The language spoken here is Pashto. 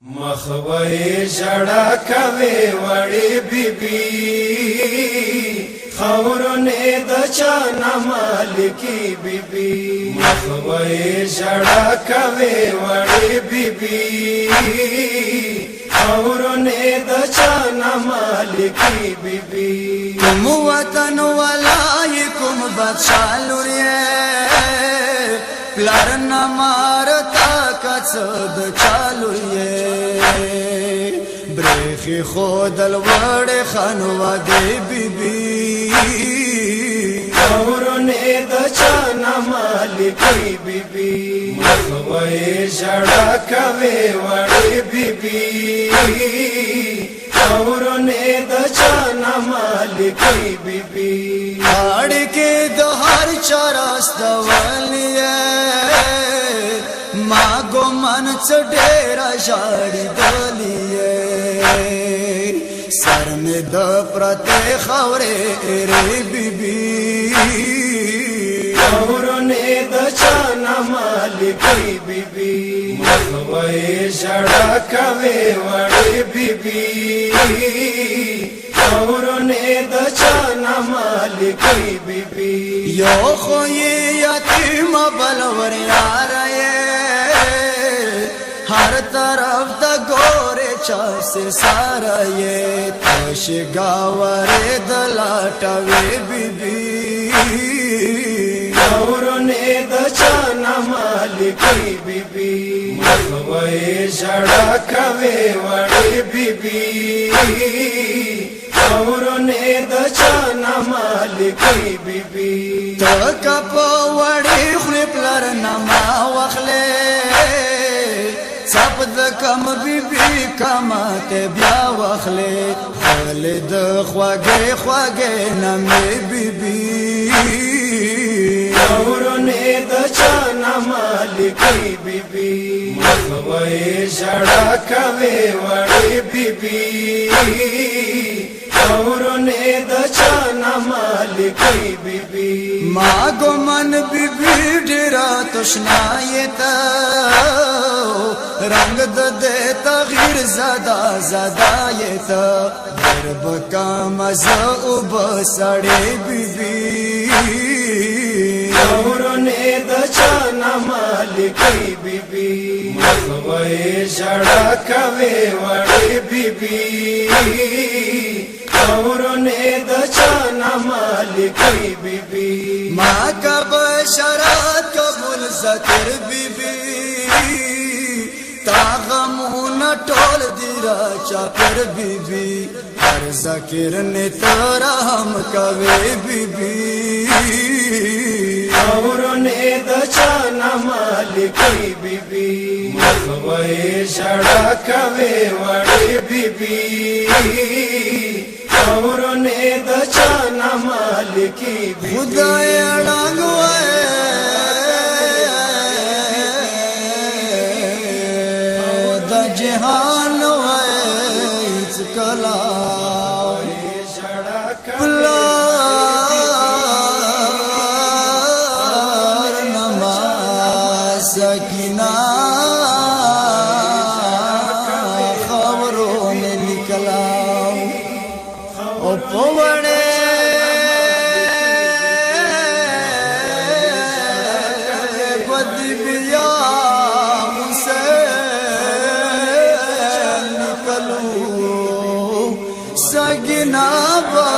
مخوي جڑا کوي وړي بيبي خورونه د چا مالکی بيبي مخوي جڑا کوي وړي بيبي خورونه د چا مالکی بيبي کوم وطن ولایکم بادشاہ لوري پلار نمارتا کڅد چالو یې برخي خودل وړ خنوا دی بیبي خورونه د چا مالکی بيبي مخوي جڑا کوي وړي بيبي خورونه د چا مالکی بيبي اړ کې د هر چرست وليه ما ګمن څډېرا شاړې دلیه سر مې د پرته خورې ری بیبي خورونه د چا مالکی بيبي مخوي جڑا کوي وړي بيبي خورونه د چا مالکی بيبي یو خو یتیم بلور یار ہر طرف تا گورے چاسے سارا یہ تش گاورے دلاٹوے بیبی خورونه د چا مالکی بيبي مخوي جڑا کوي وړي بيبي خورونه د چا مالکی بيبي تک په وړي خپل پلر نما وخلې سب د کم بیبي کما ته بیا وخلې خالد خواږه خواږه نمې بیبي خورونه د چا مالکی بيبي مخوي جڑا کوي وړي بيبي خورونه د چا مالکی بيبي ما ګمن بیبي ډېرا تشنایتا رنگ د تغییر زدا زدا یتا درب کا مزه او بسړې بیبي خورونه د چا مالکی بيبي مخوي جڑا کوي وړي بيبي خورونه د چا مالکی بيبي ما کا بشارت قبول ذکر بیبي تا غمونه ټول دی را چاپر بیبي هر ذکر نه ترا هم کوي بیبي خورونه د چا مالکی بيبي مخوي جڑا کوي وړي بيبي خورونه د چا مالکی بيبي خدای اړنګ وای د جهان وای څکلا جڑا پلار نماز سکینہ خبروں میں نکلا او پوڑے بدی بیا سے نکلوں سگنا با